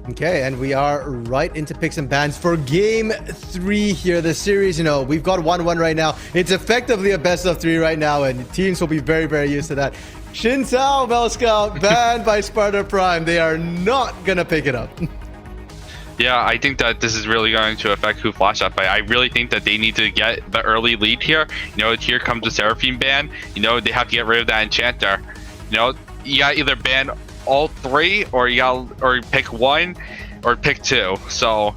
Okay, and we are right into picks and bans for game 3 here. The series, we've got 1-1 right now. It's effectively a best of 3 right now, and teams will be very, very used to that. Xin Cao, Melscout, banned by Sparta Prime. They are not going to pick it up. Yeah, I think that this is really going to affect who flash that fight. I really think that they need to get the early lead here. Here comes the Seraphine ban. They have to get rid of that Enchanter. You got either ban all 3 or pick 1 or pick 2. So,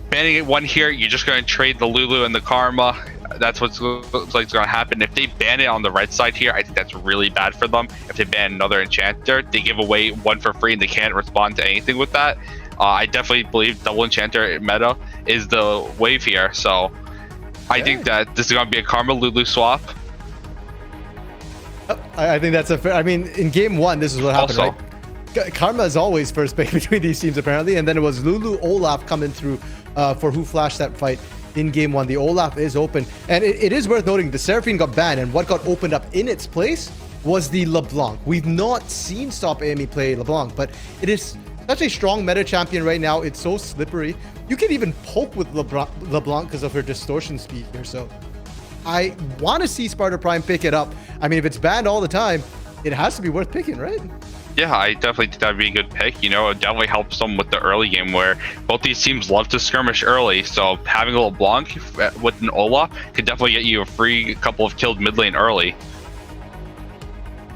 banning 1 here, you're just going to trade the Lulu and the Karma. That's what's looks like going to happen. If they ban it on the red side here, I think that's really bad for them. If they ban another Enchanter, they give away 1 for free and they can't respond to anything with that. I definitely believe double Enchanter meta is the wave here. So I think that this is going to be a Karma Lulu swap. I think that's a fair. I mean, in game 1, this is what happened, Also, right? Karma is always first pick between these teams, apparently. And then it was Lulu Olaf coming through for who flashed that fight in game 1. The Olaf is open. And it is worth noting the Seraphine got banned, and what got opened up in its place was the LeBlanc. We've not seen Stop AME play LeBlanc, but it is such a strong meta champion right now. It's so slippery. You can even poke with LeBlanc because of her distortion speed here. So I want to see Sparta Prime pick it up. I mean, if it's banned all the time, it has to be worth picking, right? Yeah, I definitely think that'd be a good pick. It definitely helps them with the early game where both these teams love to skirmish early. So having a LeBlanc with an Olaf could definitely get you a free couple of killed mid lane early.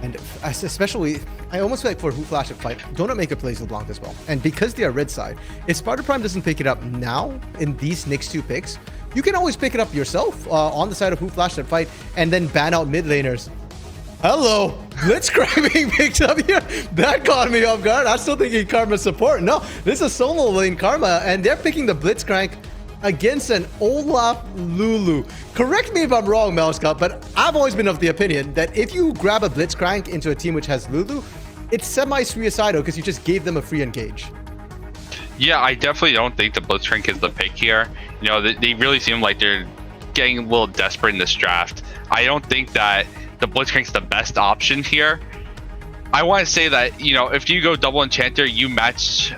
And especially, I almost feel like for who flash a fight, Donut Maker plays LeBlanc as well. And because they are red side, if Sparta Prime doesn't pick it up now in these next 2 picks, you can always pick it up yourself on the side of who flashed that fight and then ban out mid laners. Hello, Blitzcrank being picked up here. That caught me off guard. I'm still thinking Karma support. No, this is solo lane Karma, and they're picking the Blitzcrank against an Olaf Lulu. Correct me if I'm wrong, Melscout, but I've always been of the opinion that if you grab a Blitzcrank into a team which has Lulu, it's semi-suicidal because you just gave them a free engage. Yeah, I definitely don't think the Blitzcrank is the pick here. They really seem like they're getting a little desperate in this draft. I don't think that the Blitzcrank's the best option here. I want to say that, if you go double Enchanter, you match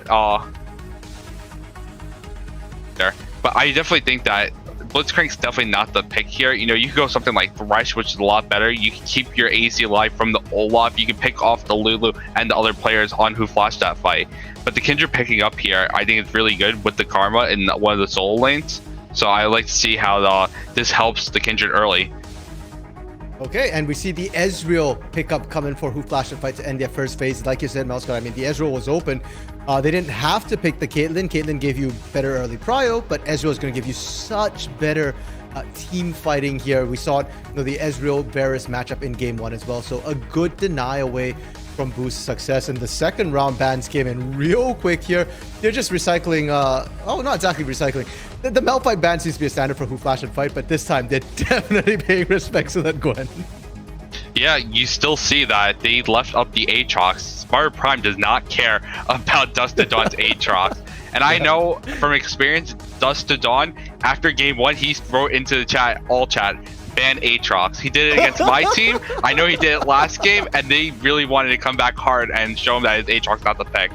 there. But I definitely think that Blitzcrank's definitely not the pick here. You can go something like Thresh, which is a lot better. You can keep your AC alive from the Olaf. You can pick off the Lulu and the other players on who flashed that fight. But the Kindred picking up here, I think it's really good with the Karma in one of the solo lanes. So I like to see how this helps the Kindred early. Okay, and we see the Ezreal pickup coming for who flashed the fight to end their first phase. Like you said, Melscott, I mean, the Ezreal was open. They didn't have to pick the Caitlyn. Caitlyn gave you better early prio, but Ezreal is going to give you such better team fighting here. We saw it, the Ezreal-Varus matchup in game 1 as well. So a good deny away from Boost's success. And the second round bans came in real quick here. They're just recycling, not exactly recycling. The Malphite ban seems to be a standard for who flash and fight, but this time they're definitely paying respects to that Gwen. Yeah, you still see that they left up the Aatrox. Sparta Prime does not care about Dust to Dawn's Aatrox. And I know from experience, Dust to Dawn, after game 1, he wrote into the chat, all chat, ban Aatrox. He did it against my team. I know he did it last game, and they really wanted to come back hard and show him that his Aatrox not the pick.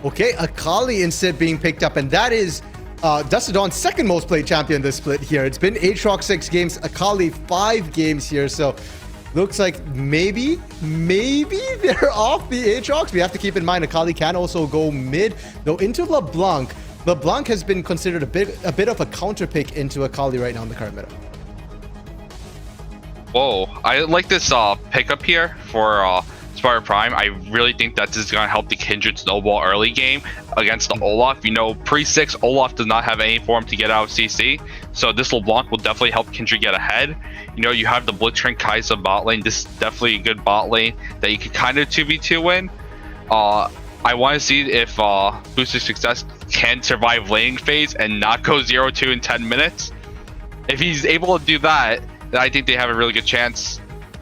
Okay, Akali instead being picked up, and that is Dust to Dawn's second most played champion this split here. It's been Aatrox 6 games, Akali 5 games here, so looks like maybe they're off the Aatrox. We have to keep in mind Akali can also go mid, though into LeBlanc. LeBlanc has been considered a bit of a counter pick into Akali right now in the current meta. Whoa, I like this pickup here for Sparta Prime. I really think that this is going to help the Kindred snowball early game against the Olaf. Pre-6, Olaf does not have any form to get out of CC. So this LeBlanc will definitely help Kindred get ahead. You have the Blitzcrank Kai'Sa bot lane. This is definitely a good bot lane that you can kind of 2v2 win. I want to see if Boosted Success can survive laning phase and not go 0-2 in 10 minutes. If he's able to do that, then I think they have a really good chance.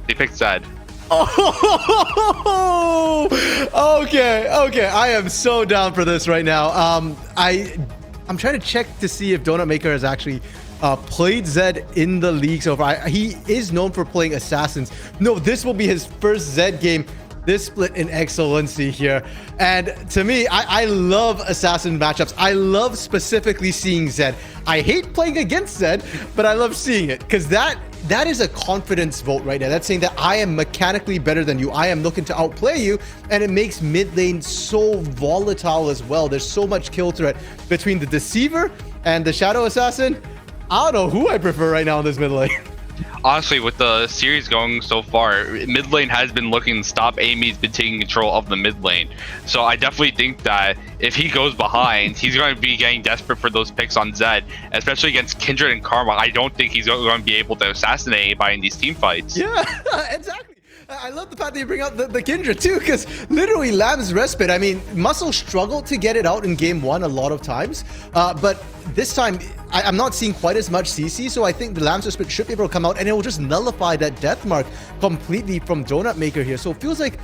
They picked Zed. Oh, okay. I am so down for this right now. I'm trying to check to see if Donut Maker has actually played Zed in the league so far. He is known for playing assassins. No, this will be his first Zed game this split in excellency here. And to me, I love assassin matchups. I love specifically seeing Zed. I hate playing against Zed, but I love seeing it because that is a confidence vote right now. That's saying that I am mechanically better than you. I am looking to outplay you, and it makes mid lane so volatile as well. There's so much kill threat between the Deceiver and the Shadow Assassin. I don't know who I prefer right now in this mid lane. Honestly, with the series going so far, mid lane has been looking to stop. Amy's been taking control of the mid lane. So I definitely think that if he goes behind, he's going to be getting desperate for those picks on Zed, especially against Kindred and Karma. I don't think he's going to be able to assassinate anybody in these team fights. Yeah, exactly. I love the fact that you bring out the Kindred too, because literally Lamb's Respite, I mean, Muscle struggled to get it out in game 1 a lot of times, but this time I'm not seeing quite as much CC, so I think the Lamb's Respite should be able to come out and it will just nullify that death mark completely from Donut Maker here. So it feels like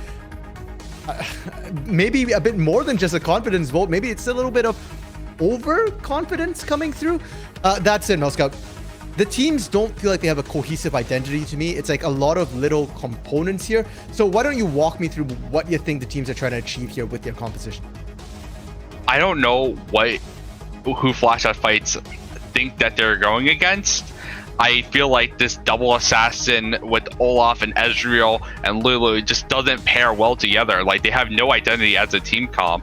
maybe a bit more than just a confidence vote. Maybe it's a little bit of overconfidence coming through. That's it, Scout. The teams don't feel like they have a cohesive identity to me. It's like a lot of little components here. So why don't you walk me through what you think the teams are trying to achieve here with their composition? I don't know who Flash Out fights think that they're going against. I feel like this double assassin with Olaf and Ezreal and Lulu just doesn't pair well together. Like, they have no identity as a team comp.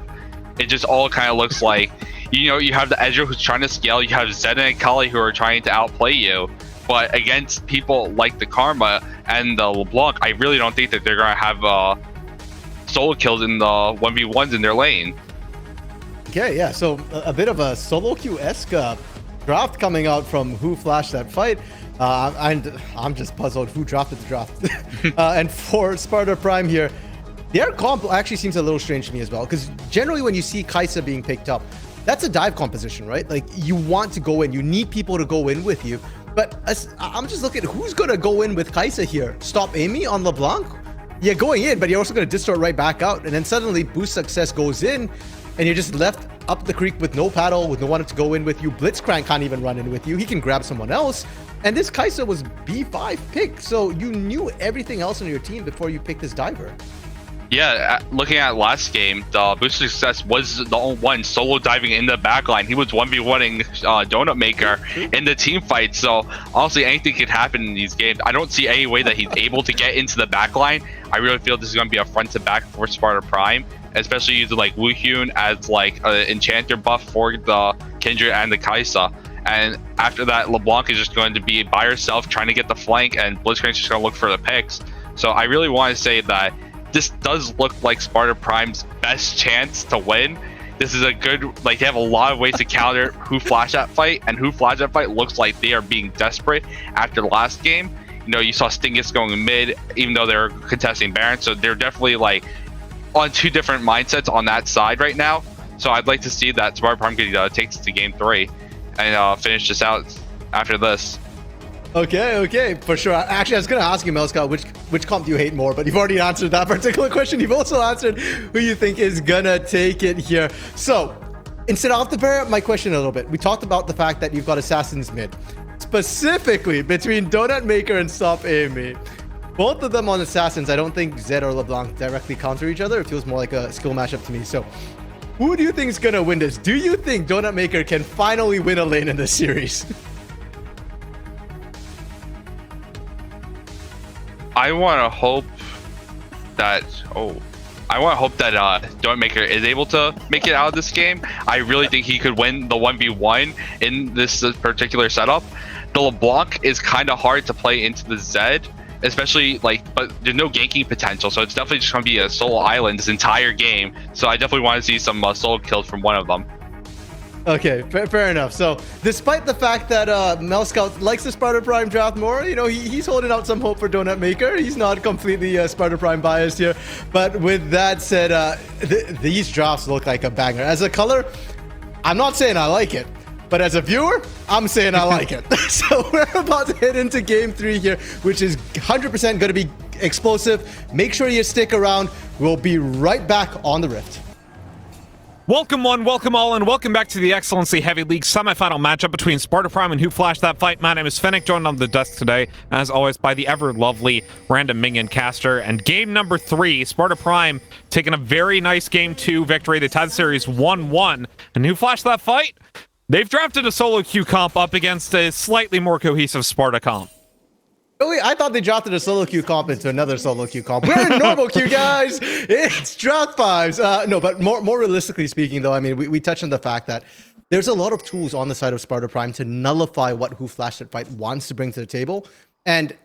It just all kind of looks like, you know, you have the Ezreal who's trying to scale, you have Zed and Akali who are trying to outplay you, but against people like the Karma and the LeBlanc, I really don't think that they're going to have solo kills in the 1v1s in their lane. Okay, yeah, so a bit of a solo queue-esque draft coming out from who flashed that fight. And I'm just puzzled who drafted the draft. And for Sparta Prime here, their comp actually seems a little strange to me as well, because generally when you see Kai'Sa being picked up, that's a dive composition, right? Like, you want to go in, you need people to go in with you. But I'm just looking at who's going to go in with Kai'Sa here. Stop Amy on LeBlanc? Yeah, going in, but you're also going to distort right back out. And then suddenly Boost Success goes in, and you're just left up the creek with no paddle, with no one to go in with you. Blitzcrank can't even run in with you. He can grab someone else. And this Kai'Sa was B5 pick, so you knew everything else on your team before you picked this diver. Yeah, looking at last game, the Boost Success was the only one solo diving in the backline. He was 1v1ing Donut Maker in the team fight. So honestly, anything could happen in these games. I don't see any way that he's able to get into the backline. I really feel this is going to be a front to back for Sparta Prime, especially using like Woohyun as like an enchanter buff for the Kindred and the Kai'Sa. And after that, LeBlanc is just going to be by herself trying to get the flank, and Blitzcrank's just going to look for the picks. So I really want to say that this does look like Sparta Prime's best chance to win. This is a good, like, they have a lot of ways to counter who flash that fight, and who flash that fight looks like they are being desperate after the last game. You know, you saw Stingus going mid, even though they're contesting Baron, so they're definitely like on two different mindsets on that side right now. So I'd like to see that Sparta Prime could take this to game 3 and finish this out after this. Okay, for sure. Actually, I was going to ask you, Melska, which comp do you hate more? But you've already answered that particular question. You've also answered who you think is going to take it here. So, instead of the bear my question a little bit, we talked about the fact that you've got Assassins mid. Specifically, between Donut Maker and Stop Amy. Both of them on Assassins, I don't think Zed or LeBlanc directly counter each other. It feels more like a skill matchup to me. So, who do you think is going to win this? Do you think Donut Maker can finally win a lane in this series? I want to hope that Donut Maker is able to make it out of this game. I really think he could win the 1v1 in this particular setup. The LeBlanc is kind of hard to play into the Zed, especially but there's no ganking potential, so it's definitely just going to be a solo island this entire game. So I definitely want to see some solo kills from one of them. Okay, fair enough. So, despite the fact that Mel Scout likes the Sparta Prime draft more, you know, he's holding out some hope for Donut Maker. He's not completely Sparta Prime biased here. But with that said, these drafts look like a banger. As a color, I'm not saying I like it, but as a viewer, I'm saying I like it. So, we're about to head into game 3 here, which is 100% going to be explosive. Make sure you stick around. We'll be right back on the Rift. Welcome one, welcome all, and welcome back to the Excellency Heavy League semifinal matchup between Sparta Prime and Who Flashed That Fight. My name is Fennec, joined on the desk today, as always, by the ever-lovely Random Minion Caster. And game number 3, Sparta Prime taking a very nice game 2 victory. They tied the series 1-1. And Who Flashed That Fight? They've drafted a solo queue comp up against a slightly more cohesive Sparta comp. Really? I thought they drafted a solo queue comp into another solo queue comp. We're in normal queue, guys. It's draft vibes. No, but more realistically speaking, though, I mean, we touched on the fact that there's a lot of tools on the side of Sparta Prime to nullify what Who Flashed That Fight wants to bring to the table. And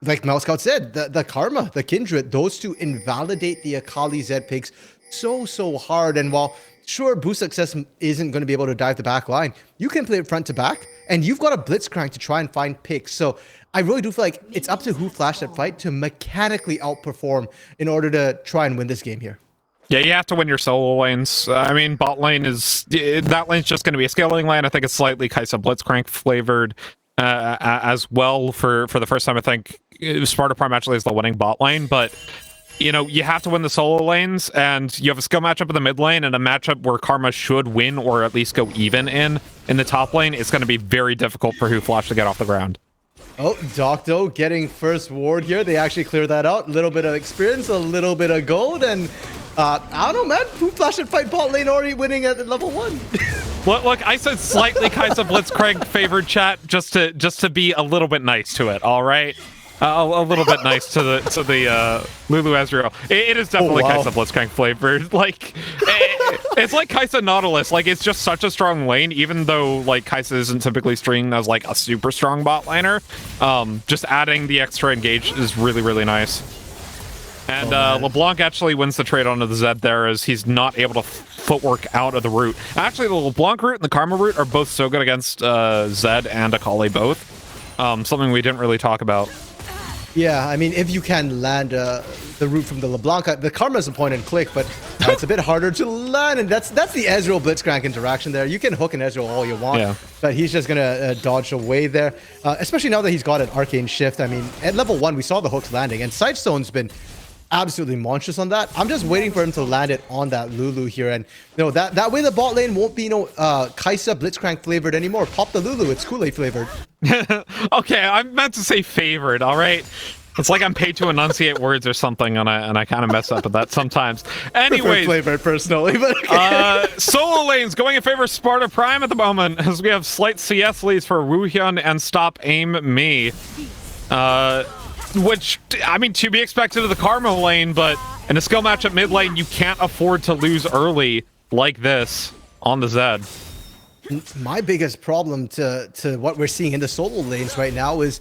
like Mouse Scout said, the Karma, the Kindred, those two invalidate the Akali Zed picks so hard. And while sure, boost success isn't going to be able to dive the back line, you can play it front to back, and you've got a Blitzcrank to try and find picks. So I really do feel like it's up to Who Flashed That Fight to mechanically outperform in order to try and win this game here. Yeah, you have to win your solo lanes. I mean, bot lane is... that lane's just going to be a scaling lane. I think it's slightly Kaisa Blitzcrank flavored as well for the first time. I think Sparta Prime actually is the winning bot lane, but... You know, you have to win the solo lanes, and you have a skill matchup in the mid lane, and a matchup where Karma should win or at least go even in the top lane. It's going to be very difficult for Who Flash to get off the ground. Oh, Docto getting first ward here. They actually clear that out. A little bit of experience, a little bit of gold, and I don't know, man. Who Flash That Fight bot lane already winning at level 1. Look, I said slightly Kaisa Blitzcrank favored chat just to be a little bit nice to it. All right. A little bit nice to the Lulu Ezreal. It is definitely Kaisa Blitzcrank flavored. Like, it's like Kaisa Nautilus. Like, it's just such a strong lane, even though like Kaisa isn't typically streamed as like a super strong bot liner. Just adding the extra engage is really nice. And LeBlanc actually wins the trade onto the Zed there, as he's not able to footwork out of the route. Actually, the LeBlanc route and the Karma route are both so good against Zed and Akali both. Something we didn't really talk about. Yeah, I mean, if you can land the route from the LeBlanc, the Karma's a point and click, but it's a bit harder to land, and that's the Ezreal Blitzcrank interaction there. You can hook an Ezreal all you want, but he's just gonna dodge away there, especially now that he's got an Arcane Shift. I mean, at level 1, we saw the hooks landing, and Sidestone's been absolutely monstrous on that. I'm just waiting for him to land it on that Lulu here, and you know, that way the bot lane won't be Kaisa Blitzcrank flavored anymore. Pop the Lulu, it's Kool-Aid flavored. Okay, I meant to say favored, all right? It's like I'm paid to enunciate words or something, and I kind of mess up at that sometimes. Anyways, flavored personally, but okay. Solo lanes going in favor of Sparta Prime at the moment, as we have slight CS leads for Woohyun and Stop Aim Me. Which, I mean, to be expected of the Karma lane, but in a skill matchup mid lane, you can't afford to lose early like this on the Zed. My biggest problem to what we're seeing in the solo lanes right now is,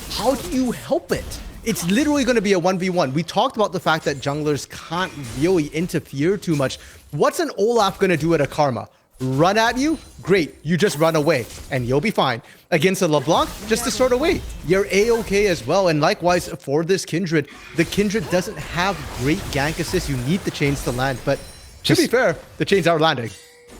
how do you help it? It's literally going to be a 1v1. We talked about the fact that junglers can't really interfere too much. What's an Olaf going to do at a Karma? Run at you? Great. You just run away, and you'll be fine. Against a LeBlanc, just to sort away. You're A-okay as well. And likewise, for this Kindred, the Kindred doesn't have great gank assist. You need the chains to land, but to be fair, the chains are landing.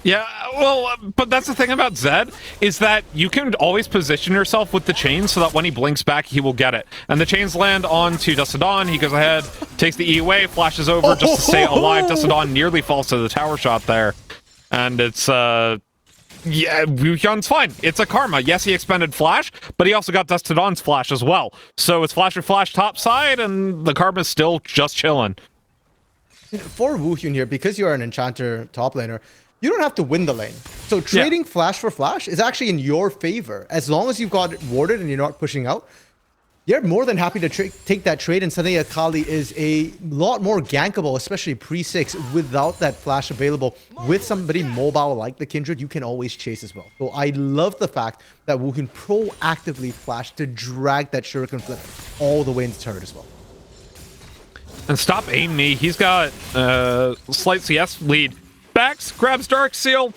Yeah, well, but that's the thing about Zed, is that you can always position yourself with the chains so that when he blinks back, he will get it. And the chains land onto Dust to Dawn. He goes ahead, takes the E away, flashes over just to stay alive. Dust to Dawn nearly falls to the tower shot there. And it's, yeah, Woohyun's fine. It's a Karma. Yes, he expended Flash, but he also got Dust to Dawn's Flash as well. So it's Flash with Flash top side, and the Karma's still just chilling. For Woohyun here, because you are an Enchanter top laner, you don't have to win the lane. So trading Flash for Flash is actually in your favor. As long as you've got it warded and you're not pushing out, you're more than happy to take that trade, and suddenly Akali is a lot more gankable, especially pre-6, without that Flash available. With somebody mobile like the Kindred, you can always chase as well. So I love the fact that Woohyun proactively flash to drag that Shuriken flip all the way into turret as well. And Stop Aim Me, he's got slight CS lead. Backs, grabs Dark Seal,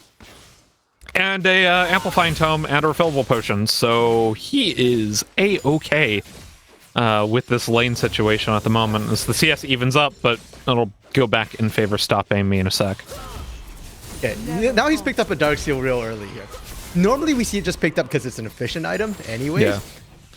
and a Amplifying Tome and a refillable potion. So he is A-okay with this lane situation at the moment, as the CS evens up, but it'll go back in favor of Stop Aim Me in a sec. Okay, now he's picked up a Dark Seal real early here. Normally we see it just picked up because it's an efficient item anyways.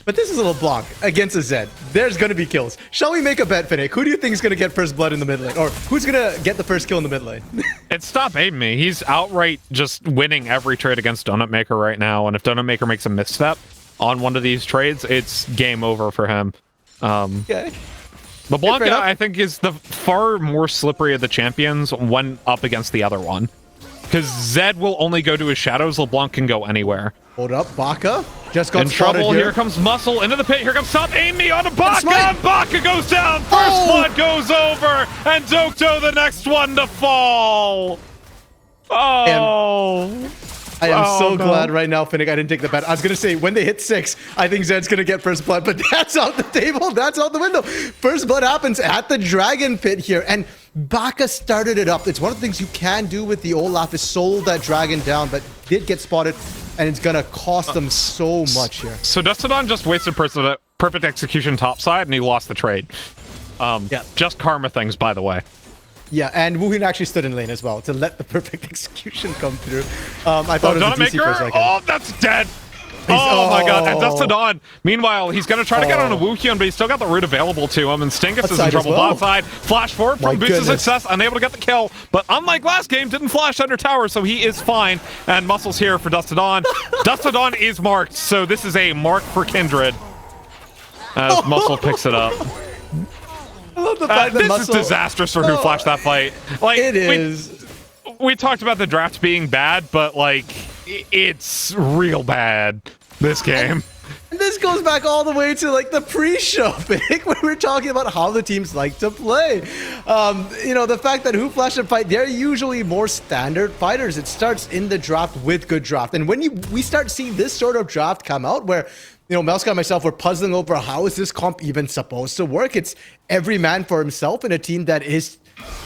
But this is a LeBlanc against a Zed. There's going to be kills. Shall we make a bet, Finnick? Who do you think is going to get first blood in the mid lane? Or who's going to get the first kill in the mid lane? It's Stop Aim Me. He's outright just winning every trade against Donut Maker right now. And if Donut Maker makes a misstep on one of these trades, it's game over for him. Okay. LeBlanc, I think, is the far more slippery of the champions when up against the other one. Because Zed will only go to his shadows. LeBlanc can go anywhere. Hold up, Baka just got in trouble. Here comes Muscle into the pit. Here comes Stop Aim Me on a Baka. And Baka goes down. First blood goes over. And Dokdo the next one to fall. Oh. I am so glad right now, Finnick, I didn't take the bet. I was going to say, when they hit 6, I think Zed's going to get first blood, but that's out the table. That's out the window. First blood happens at the Dragon Pit here, and Baka started it up. It's one of the things you can do with the Olaf is soul that Dragon down, but did get spotted, and it's going to cost them so much here. So Dustodon just wasted perfect execution topside, and he lost the trade. Yeah. Just karma things, by the way. Yeah, and Woohyun actually stood in lane as well to let the perfect execution come through. I thought it was a DC for a second. Oh, that's dead. Oh my god, and Dustodon. Meanwhile, he's going to try to get on a Woohyun, but he's still got the root available to him, and Stingus is in trouble bot side. Flash forward from Boost of Success, unable to get the kill, but unlike last game, didn't flash under tower, so he is fine. And Muscle's here for Dustodon. Dustodon is marked, so this is a mark for Kindred. As Muscle picks it up. I love the fact that this is disastrous for who flashed that fight. Like, it is. We talked about the draft being bad, but like it's real bad this game. And this goes back all the way to like the pre-show pick when we're talking about how the teams like to play. You know, the fact that who flashed a fight, they're usually more standard fighters. It starts in the draft with good draft. And when we start seeing this sort of draft come out where, you know, Melska and myself were puzzling over how is this comp even supposed to work? It's every man for himself in a team that is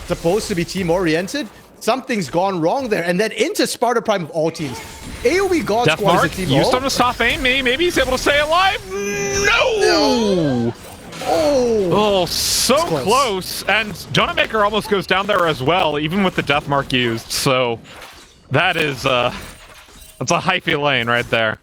supposed to be team-oriented. Something's gone wrong there. And then into Sparta Prime of all teams. AoE God Death Squad Mark, is a team. used him to Stop Aim Me. Maybe he's able to stay alive. No! Oh, so close. And Donut Maker almost goes down there as well, even with the Death Mark used. So that is, that's a hyphy lane right there.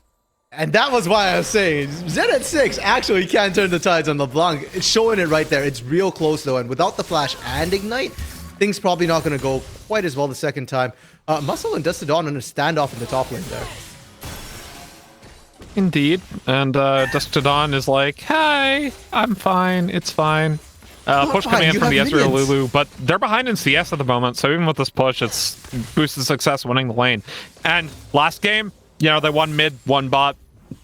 And that was why I was saying, Zed at 6 actually can turn the tides on LeBlanc. It's showing it right there. It's real close, though. And without the flash and ignite, things probably not going to go quite as well the second time. Muscle and Dustodon in a standoff in the top lane there. Indeed. And Dustodon is like, hey, I'm fine. It's fine. Push coming in from the Ezreal Lulu, but they're behind in CS at the moment. So even with this push, it's boosted success winning the lane. And last game, you know, they won mid, won bot,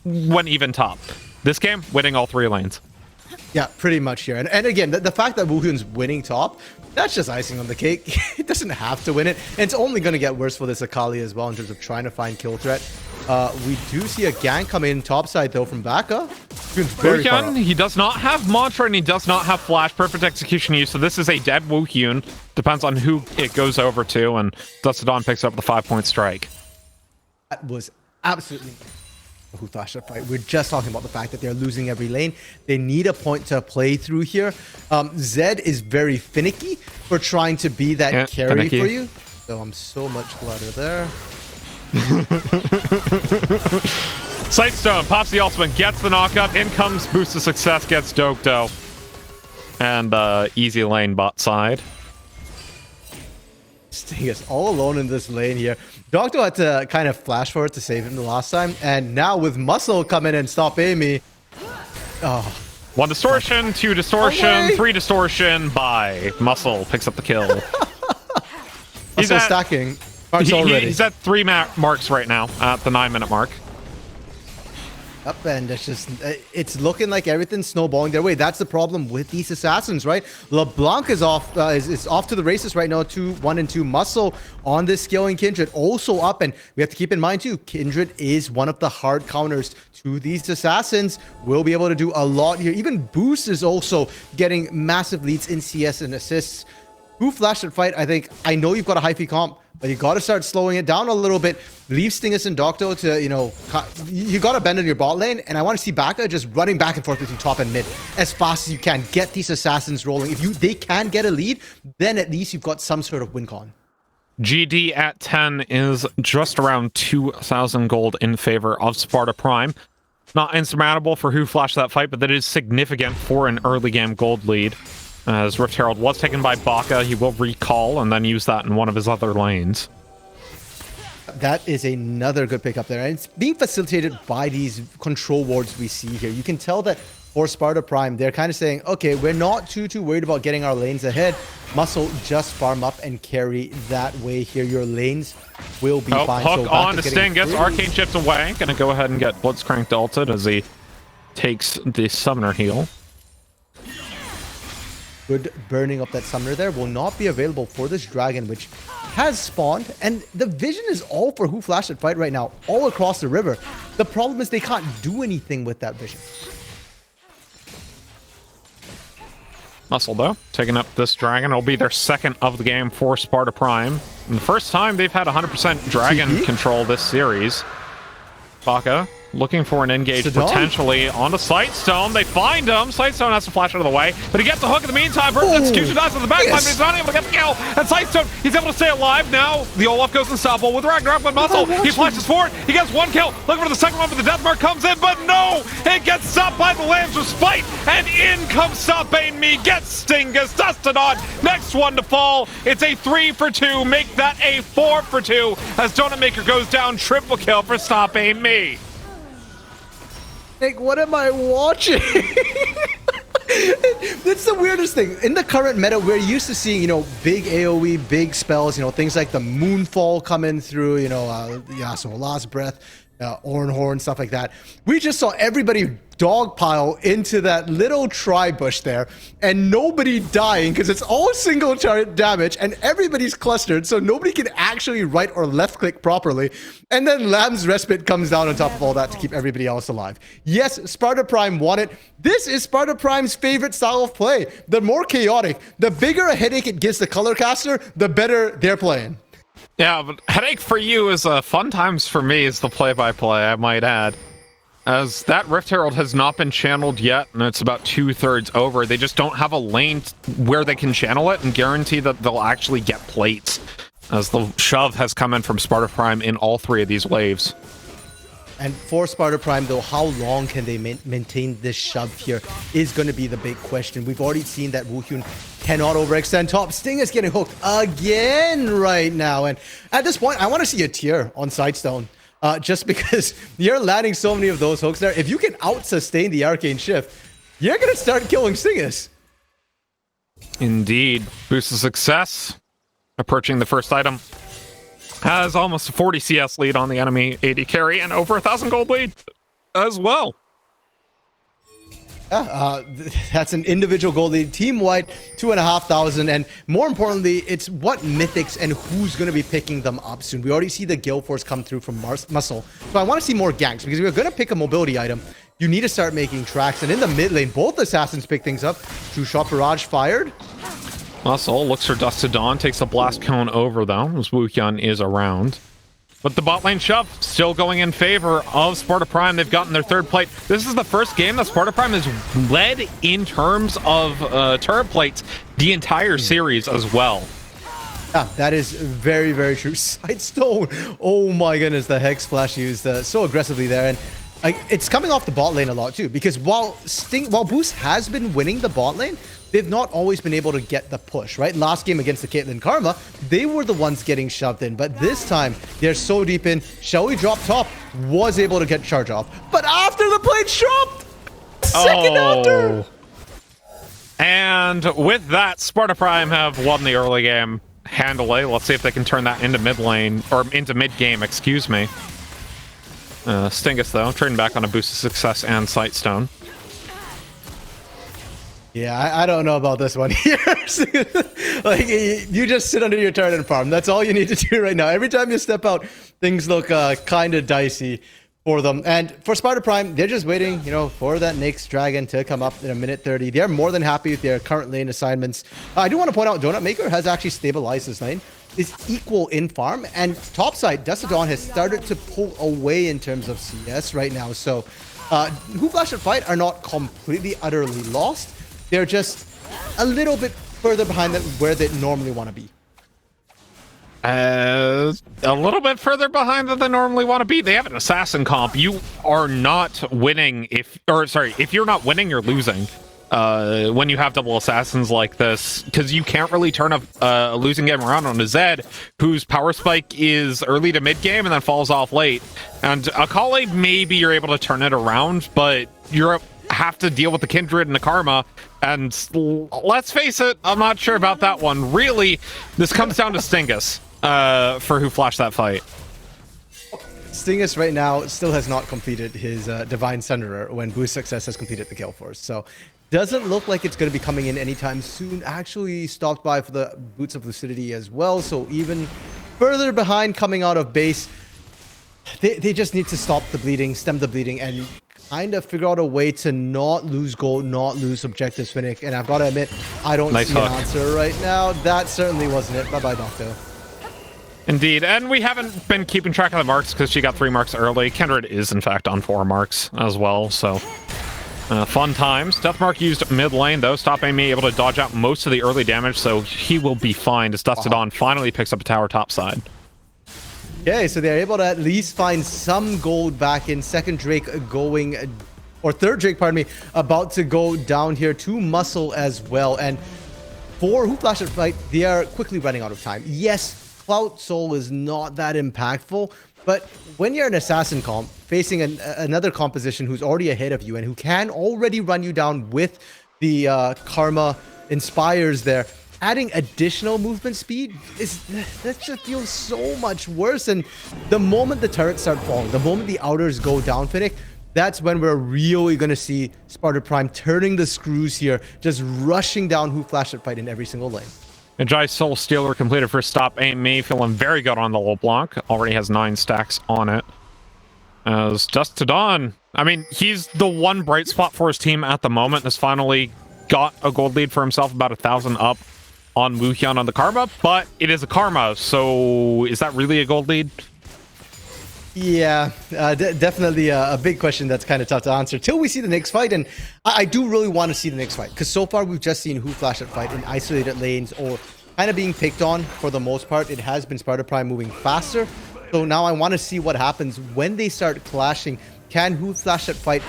went even top. This game, winning all 3 lanes. Yeah, pretty much here. And again, the fact that Woohyun's winning top, that's just icing on the cake. It doesn't have to win it. And it's only going to get worse for this Akali as well in terms of trying to find kill threat. We do see a gank come in topside, though, from Baka. Woohyun, he does not have Mantra and he does not have Flash. Perfect execution use. So this is a dead Woohyun. Depends on who it goes over to. And Dustodon picks up the 5-point strike. That was absolutely who flashed that fight. We're just talking about the fact that they're losing every lane. They need a point to play through here. Zed is very finicky for trying to be that carry for you. So I'm so much gladder there. Sightstone pops the ultimate, gets the knockup. In comes Boost of Success, gets Dokdo. And easy lane bot side. Stingus all alone in this lane here. Dokdo had to kind of flash for it to save him the last time. And now with Muscle come in and Stop Amy. Oh. 1 distortion, 2 distortion, 3 distortion, bye. Muscle picks up the kill. He's stacking. Marks already. He's at 3 marks right now at the 9-minute mark. Up, and it's just, it's looking like everything's snowballing their way. That's the problem with these assassins, right? LeBlanc is off is off to the races right now. 1 and 2 Muscle on this scaling Kindred also up, and we have to keep in mind too, Kindred is one of the hard counters to these assassins. We'll be able to do a lot here. Even Boost is also getting massive leads in CS and assists. Who flashed that fight? I know you've got a hyphy comp, but you got to start slowing it down a little bit. Leave Stingus and Dokdo to, you know, you got to bend in your bot lane. And I want to see Baka just running back and forth between top and mid as fast as you can. Get these assassins rolling. If they can get a lead, then at least you've got some sort of win con. GD at 10 is just around 2,000 gold in favor of Sparta Prime. Not insurmountable for who flashed that fight, but that is significant for an early game gold lead. As Rift Herald was taken by Baka, he will recall and then use that in one of his other lanes. That is another good pickup there. And it's being facilitated by these control wards we see here. You can tell that for Sparta Prime, they're kind of saying, okay, we're not too worried about getting our lanes ahead. Muscle, just farm up and carry that way here. Your lanes will be fine. Hook so on to Sting, gets Arcane chipped away. Gonna go ahead and get Blitzcrank ulted as he takes the Summoner heal. Good burning up that Summoner there. Will not be available for this Dragon, which has spawned. And the vision is all for who flashed that fight right now, all across the river. The problem is they can't do anything with that vision. Muscle, though, taking up this Dragon. It'll be their second of the game for Sparta Prime. And the first time they've had 100% Dragon control this series. Baka looking for an engage potentially onto Sightstone. They find him. Sightstone has to flash out of the way, but he gets the hook in the meantime. Perfect execution dies on the back line, but he's not able to get the kill. And Sightstone, he's able to stay alive. Now the Olaf goes unstoppable with Ragnarok with Muscle. He flashes forward. He gets one kill. Looking for the second one, but the death mark comes in. But no, it gets stopped by the Lambs with Spite. And in comes Stopping Me. Gets Stingus. Dusted on. Next one to fall. It's a 3 for 2. Make that a 4 for 2 as Donut Maker goes down. Triple kill for Stopping Me. Like, what am I watching? That's the weirdest thing. In the current meta, we're used to seeing, big AoE, big spells, things like the Moonfall coming through, so Last Breath, Ornhorn, stuff like that. We just saw everybody dogpile into that little tri-bush there, and nobody dying because it's all single target damage, and everybody's clustered, so nobody can actually right or left click properly. And then Lamb's Respite comes down on top of all that to keep everybody else alive. Yes, Sparta Prime won it. This is Sparta Prime's favorite style of play. The more chaotic, the bigger a headache it gives the color caster, the better they're playing. Yeah, but headache for you is fun times for me is the play-by-play, I might add. As that Rift Herald has not been channeled yet, and it's about 2/3 over. They just don't have a lane where they can channel it and guarantee that they'll actually get plates. As the shove has come in from Sparta Prime in all 3 of these waves. And for Sparta Prime, though, how long can they maintain this shove here is going to be the big question. We've already seen that Woohyun cannot overextend top. Sting is getting hooked again right now. And at this point, I want to see a tier on Sightstone. Just because you're landing so many of those hooks there. If you can out-sustain the Arcane Shift, you're going to start killing Stingus. Indeed. Boost of success. Approaching the first item. Has almost a 40 CS lead on the enemy 80 carry and over 1,000 gold lead as well. That's an individual gold lead. Team White, 2,500. And more importantly, it's what mythics and who's going to be picking them up soon. We already see the Gale Force come through from Muscle. So I want to see more ganks because if we're going to pick a mobility item, you need to start making tracks. And in the mid lane, both assassins pick things up. True Shot Barrage fired. Muscle looks for Dust to Dawn, takes a blast cone over though, as Woohyun is around. But the bot lane shove still going in favor of Sparta Prime. They've gotten their 3rd plate. This is the first game that Sparta Prime has led in terms of turret plates the entire series as well. Yeah, that is very, very true. Sightstone. Oh my goodness, the Hex Flash used so aggressively there. And it's coming off the bot lane a lot too, because while Boost has been winning the bot lane, they've not always been able to get the push, right? Last game against the Caitlyn Karma, they were the ones getting shoved in. But this time, they're so deep in. Shall we drop top? Was able to get charge off. But after the plate dropped! Second after! And with that, Sparta Prime have won the early game handily. Let's see if they can turn that into mid lane, or into mid game, excuse me. Stingus, though, trading back on a boost of success and Sightstone. Yeah, I don't know about this one here. Like, you just sit under your turret and farm. That's all you need to do right now. Every time you step out, things look kind of dicey for them. And for Sparta Prime, they're just waiting, for that next dragon to come up in a minute 30. They're more than happy with their current lane assignments. I do want to point out, Donut Maker has actually stabilized this lane. Is equal in farm, and topside, Dust to Dawn has started to pull away in terms of CS right now. So, Who Flash and Fight are not completely, utterly lost. They're just a little bit further behind than where they normally want to be. A little bit further behind than they normally want to be. They have an assassin comp. You are not winning if you're not winning, you're losing. When you have double assassins like this, because you can't really turn a losing game around on a Zed, whose power spike is early to mid game and then falls off late. And Akali, maybe you're able to turn it around, but you have to deal with the Kindred and the Karma. And let's face it, I'm not sure about that one. Really, this comes down to Stingus for who flashed that fight. Stingus right now still has not completed his Divine Sunderer when Boost Success has completed the kill force. So doesn't look like it's going to be coming in anytime soon. Actually stopped by for the Boots of Lucidity as well. So even further behind coming out of base, they just need to stop the bleeding, stem the bleeding, and kind of figure out a way to not lose gold, not lose objectives, Finnick. And I've got to admit, I don't see an answer right now. That certainly wasn't it. Bye-bye, Doctor. Indeed, and we haven't been keeping track of the marks because she got 3 marks early. Kindred is, in fact, on 4 marks as well, so fun times. Deathmark used mid lane, though. Stop Amy able to dodge out most of the early damage, so he will be fine as Dusted On finally picks up a tower topside. Okay, so they're able to at least find some gold back in. Second Drake going, or third Drake, pardon me, about to go down here to Muscle as well. And for Who Flashed Fight, they are quickly running out of time. Yes, Cloud Soul is not that impactful, but when you're an assassin comp facing another composition who's already ahead of you and who can already run you down with the Karma Inspires there, adding additional movement speed that just feels so much worse. And the moment the turrets start falling, the moment the outers go down, Finnick, that's when we're really going to see Sparta Prime turning the screws here, just rushing down Who Flashed Fight in every single lane. Ajay Soul Stealer completed for Stop Amy, feeling very good on the LeBlanc. Already has 9 stacks on it. As Dust to Dawn, I mean, he's the one bright spot for his team at the moment. Has finally got a gold lead for himself, about 1,000 up on Wuhyun on the Karma, but it is a Karma, so is that really a gold lead? Yeah, definitely a big question that's kind of tough to answer till we see the next fight. And I do really want to see the next fight, because so far we've just seen Who Flashed Fight in isolated lanes or kind of being picked on for the most part. It has been Sparta Prime moving faster. So now I want to see what happens when they start clashing. Can Who Flashed Fight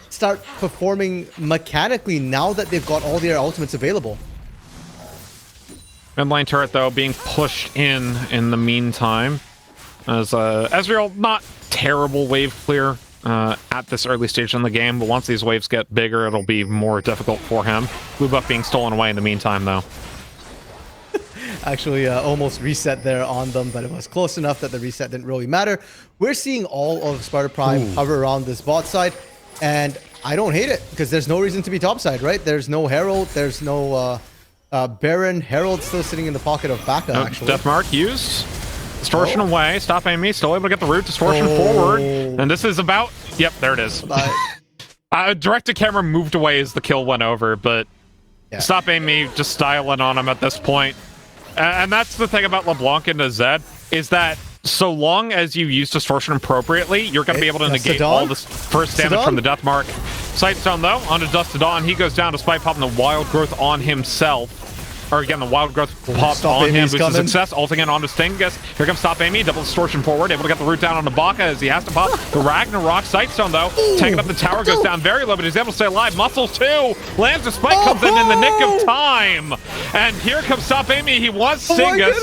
start performing mechanically now that they've got all their ultimates available? Mid-lane turret, though, being pushed in the meantime. As Ezreal, not terrible wave clear at this early stage in the game, but once these waves get bigger, it'll be more difficult for him. Blue buff being stolen away in the meantime, though. Actually, almost reset there on them, but it was close enough that the reset didn't really matter. We're seeing all of Sparta Prime hover around this bot side, and I don't hate it, because there's no reason to be topside, right? There's no Herald, there's no Baron. Herald still sitting in the pocket of Baka, actually. Deathmark used. Distortion away. Stop Amy. Still able to get the root. Distortion forward. And this is about... Yep, there it is. Direct to camera moved away as the kill went over, but Stop Amy just styling on him at this point. And that's the thing about LeBlanc into Zed, is that so long as you use Distortion appropriately, you're going to be able to negate all the first damage from the Deathmark. Sightstone, though, onto Dusted On. He goes down despite popping the Wild Growth on himself. Or again, the Wild Growth popped on him, boosted success, ulting in onto Stingus. Here comes Stop Amy, double distortion forward, able to get the root down on the Baka as he has to pop the Ragnarok. Sightstone, though, taking up the tower, goes down very low, but he's able to stay alive. Muscles, too, lands a spike, comes in the nick of time. And here comes Stop Amy, he wants Stingus.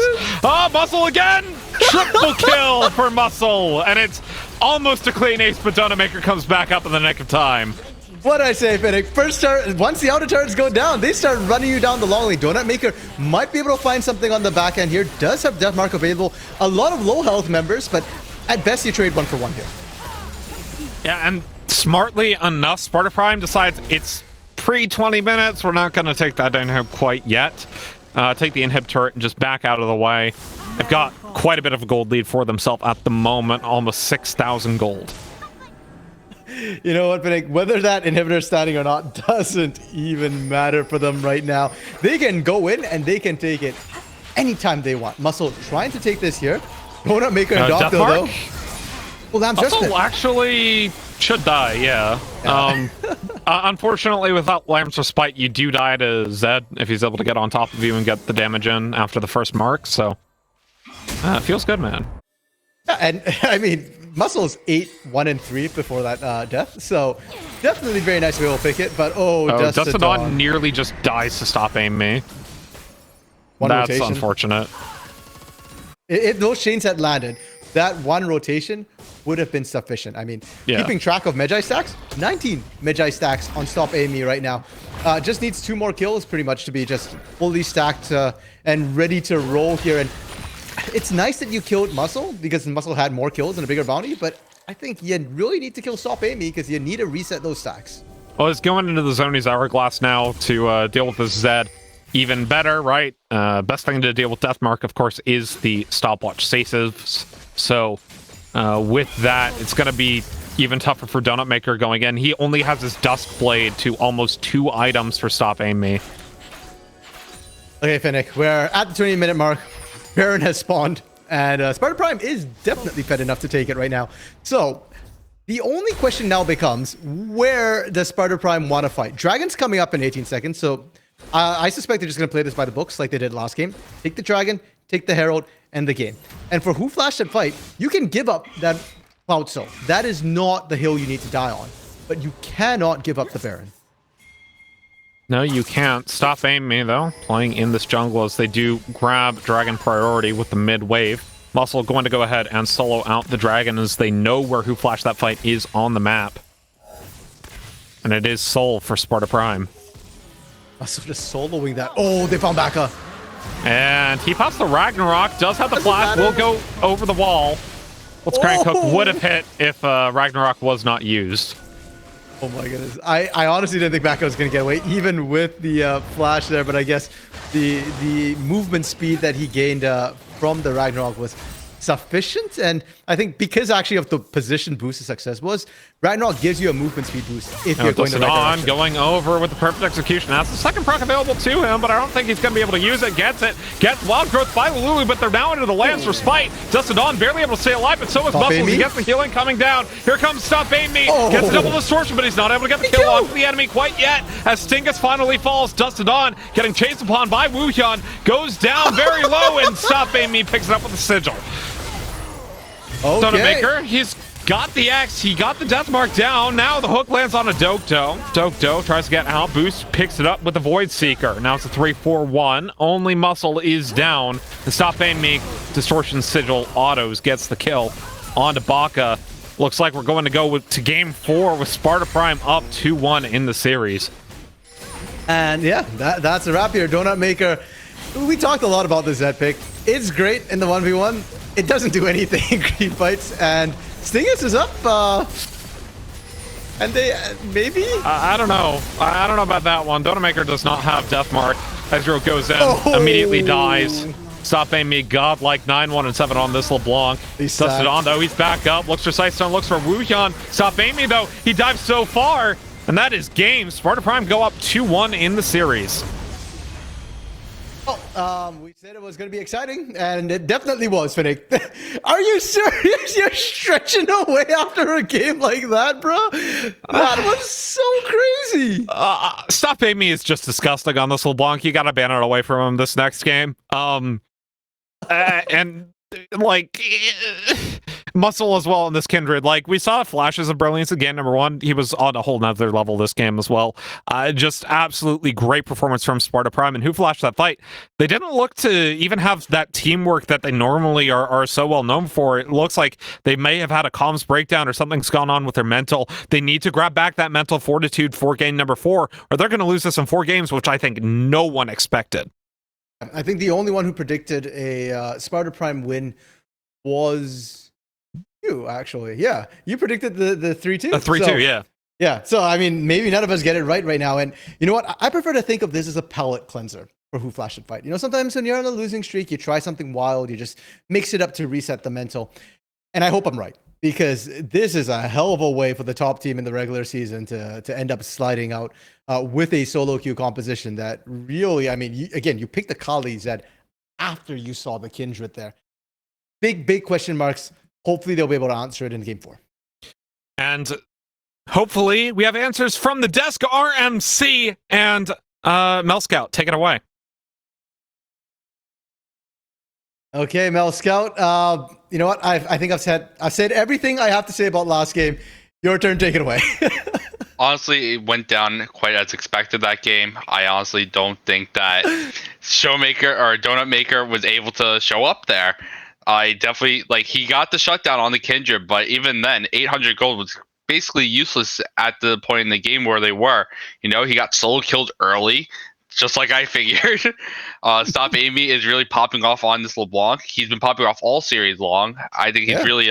Oh, Muscle again! Triple kill for Muscle, and it's almost a clean ace, but Donamaker comes back up in the nick of time. What I say, Finnick? First turret, once the outer turrets go down, they start running you down the long lane. Donut Maker might be able to find something on the back end here. Does have Deathmark available. A lot of low health members, but at best you trade 1 for 1 here. Yeah, and smartly enough, Sparta Prime decides it's pre-20 minutes. We're not going to take that down here quite yet. Take the inhib turret and just back out of the way. They've got quite a bit of a gold lead for themselves at the moment, almost 6,000 gold. You know what, Finnick? Whether that inhibitor is standing or not doesn't even matter for them right now. They can go in and they can take it anytime they want. Muscle trying to take this here. Donut Maker and Doctor, though. Well, Lamb's Muscle actually should die, yeah. Unfortunately, without Lamb's Respite, you do die to Zed if he's able to get on top of you and get the damage in after the first mark, so... Feels good, man. Yeah, and I mean, Muscle's 8-1-3 before that death, so definitely very nice to be able to pick it. But Dustin Dawn nearly just dies to stop aim me. That's rotation. Unfortunate. If those chains had landed, that one rotation would have been sufficient. I mean, keeping track of Magi stacks, 19 Magi stacks on stop AME right now. Just needs 2 more kills pretty much to be just fully stacked and ready to roll here. And it's nice that you killed Muscle because Muscle had more kills and a bigger bounty, but I think you really need to kill stop AME because you need to reset those stacks. Well, it's going into the Zoni's Hourglass now to deal with this Zed. Even better, right? Best thing to deal with Deathmark, of course, is the stopwatch saves. So with that, it's going to be even tougher for Donut Maker going in. He only has his Dusk Blade to almost 2 items for stop aim me. Okay, Finnick, we're at the 20-minute mark. Baron has spawned, and Sparta Prime is definitely fed enough to take it right now. So the only question now becomes, where does Sparta Prime want to fight? Dragon's coming up in 18 seconds, so I suspect they're just going to play this by the books like they did last game. Take the Dragon, take the Herald, and the game. And for Who Flashed that fight, you can give up that Cloud Soul. That is not the hill you need to die on. But you cannot give up the Baron. No, you can't. Stop aim me, though. Playing in this jungle as they do grab Dragon priority with the mid wave. Muscle going to go ahead and solo out the Dragon as they know where Who Flashed that fight is on the map. And it is Soul for Sparta Prime. So just soloing that. Oh, they found Baka. And he pops the Ragnarok, does have the flash, will go over the wall. Blitzcrank Hook would have hit if Ragnarok was not used. Oh my goodness. I honestly didn't think Baka was going to get away, even with the flash there, but I guess the movement speed that he gained from the Ragnarok was sufficient. And I think because actually of the position boost of success was, Ragnarok gives you a movement speed boost if you're going the right direction. Going over with the perfect execution. That's the second proc available to him, but I don't think he's going to be able to use it. Gets it. Gets Wild Growth by Lulu, but they're now into the Lance for Spite. Dustin Dawn barely able to stay alive, but so is Muscles. He gets the healing coming down. Here comes Stop Aim Me. Gets a double distortion, but he's not able to get the kill on the enemy quite yet. As Stingus finally falls, Dustin Dawn getting chased upon by Woohyun. Goes down very low, and Stop Aim Me picks it up with the sigil. Donut Maker, he's got the X, he got the death mark down. Now the hook lands on a Dokdo. Dokdo tries to get out, Boost picks it up with the Void Seeker. Now it's a 3-4-1. Only Muscle is down. The Stop Aim Me Distortion Sigil autos gets the kill onto Baka. Looks like we're going to go to game 4 with Sparta Prime up 2-1 in the series. And yeah, that's a wrap here. Donut Maker, we talked a lot about this Zed pick. It's great in the 1v1. It doesn't do anything in green fights, and Stingus is up, and they maybe? I don't know. I don't know about that one. Donut Maker does not have Death Mark. Ezreal goes in, immediately dies. Stop Aim Me, godlike 9-1 and 7 on this LeBlanc. Dusts it on, though. He's back up. Looks for Sightstone, looks for Woohyun. Stop Aim Me, though. He dives so far, and that is game. Sparta Prime go up 2-1 in the series. Well, we said it was going to be exciting, and it definitely was, Finnick. Are you serious? You're stretching away after a game like that, bro? That was so crazy. Stop Aim Me is just disgusting on this LeBlanc. You got to ban it away from him this next game. And like Muscle as well in this Kindred. Like, we saw flashes of brilliance again. Number one, he was on a whole nother level this game as well. Just absolutely great performance from Sparta Prime. And Who Flashed that fight? They didn't look to even have that teamwork that they normally are so well known for. It looks like they may have had a comms breakdown or something's gone on with their mental. They need to grab back that mental fortitude for game number 4, or they're going to lose this in 4 games, which I think no one expected. I think the only one who predicted a Sparta Prime win was you, actually. Yeah, you predicted the 3-2. A 3-2, yeah. Yeah, so I mean, maybe none of us get it right now. And you know what? I prefer to think of this as a palate cleanser for Who Flashed It fight. You know, sometimes when you're on a losing streak, you try something wild, you just mix it up to reset the mental. And I hope I'm right, because this is a hell of a way for the top team in the regular season to end up sliding out with a solo queue composition that really, I mean, you picked the Kali Zed after you saw the Kindred there. Big question marks. Hopefully they'll be able to answer it in game 4. And hopefully we have answers from the desk RMC and Mel Scout. Take it away. Okay, Mel Scout. You know what? I think I've said everything I have to say about last game. Your turn, take it away. Honestly, it went down quite as expected that game. I honestly don't think that Showmaker or Donut Maker was able to show up there. I definitely he got the shutdown on the Kindred, but even then, 800 gold was basically useless at the point in the game where they were. He got solo killed early, just like I figured. Stop Amy is really popping off on this LeBlanc. He's been popping off all series long. I think he's really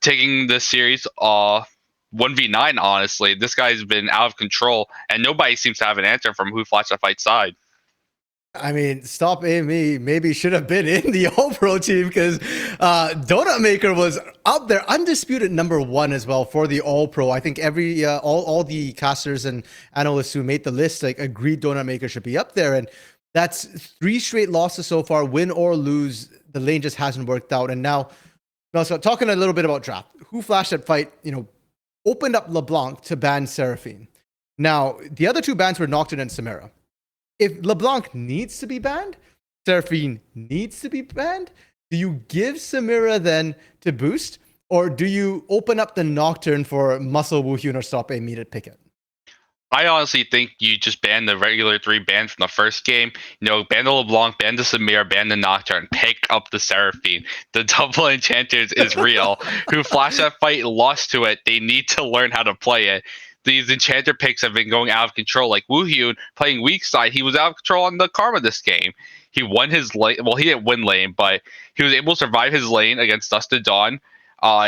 taking this series 1v9. Honestly, this guy's been out of control, and nobody seems to have an answer from who Flash that fight side. I mean, Stop Amy maybe should have been in the All-Pro team because Donut Maker was up there, undisputed #1 as well for the All-Pro. I think all the casters and analysts who made the list agreed Donut Maker should be up there, and that's 3 straight losses so far, win or lose. The lane just hasn't worked out, and now, so talking a little bit about draft, who flashed that fight, opened up LeBlanc to ban Seraphine. Now, the other 2 bans were Nocturne and Samira. If LeBlanc needs to be banned, Seraphine needs to be banned, do you give Samira then to boost? Or do you open up the Nocturne for Muscle Woohyun or Stop Amy to pick it? I honestly think you just ban the regular 3 bans from the first game. Ban the LeBlanc, ban the Samira, ban the Nocturne, pick up the Seraphine. The double enchanters is real. Who flashed that fight, lost to it. They need to learn how to play it. These enchanter picks have been going out of control. Like Woohyun playing weak side, he was out of control on the Karma this game. He won his lane. Well, he didn't win lane, but he was able to survive his lane against Dusted Dawn.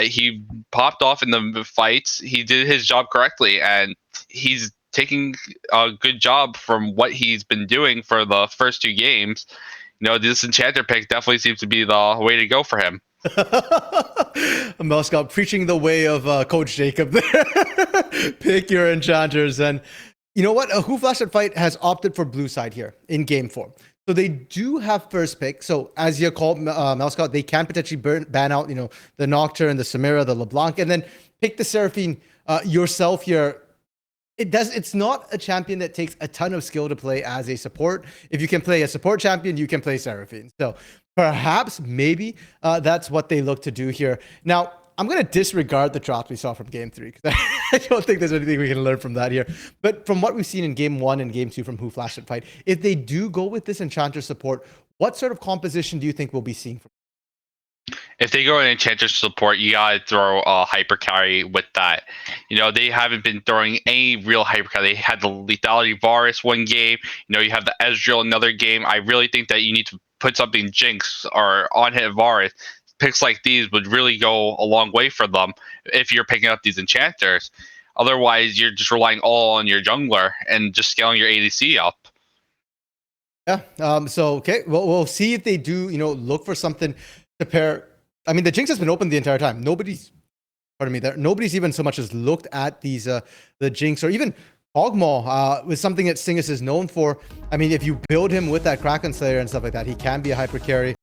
He popped off in the fights. He did his job correctly, and he's taking a good job from what he's been doing for the first 2 games. This enchanter pick definitely seems to be the way to go for him. Melscott preaching the way of Coach Jacob there. Pick your enchanters. And you know what? Who Flashed That Fight has opted for blue side here in game 4. So they do have first pick. So as you call Melscott, they can potentially ban out, the Nocturne, the Samira, the LeBlanc, and then pick the Seraphine yourself here. It's not a champion that takes a ton of skill to play as a support. If you can play a support champion, you can play Seraphine. So perhaps, maybe that's what they look to do here. Now, I'm going to disregard the drops we saw from game 3 because I don't think there's anything we can learn from that here. But from what we've seen in game 1 and game 2 from Who Flashed That Fight, if they do go with this enchanter support, what sort of composition do you think we'll be seeing from? If they go in enchanter support, you gotta throw a hyper carry with that. They haven't been throwing any real hyper carry. They had the lethality Varus one game. You have the Ezreal another game. I really think that you need to put something Jinx or on hit Varus. Picks like these would really go a long way for them if you're picking up these enchanters. Otherwise, you're just relying all on your jungler and just scaling your ADC up. Yeah. So okay, well, we'll see if they do. Look for something to pair. I mean, the Jinx has been open the entire time. Nobody's even so much as looked at these the Jinx or even Hogmaw was something that Stingus is known for. I mean, if you build him with that Kraken Slayer and stuff like that, he can be a hyper carry.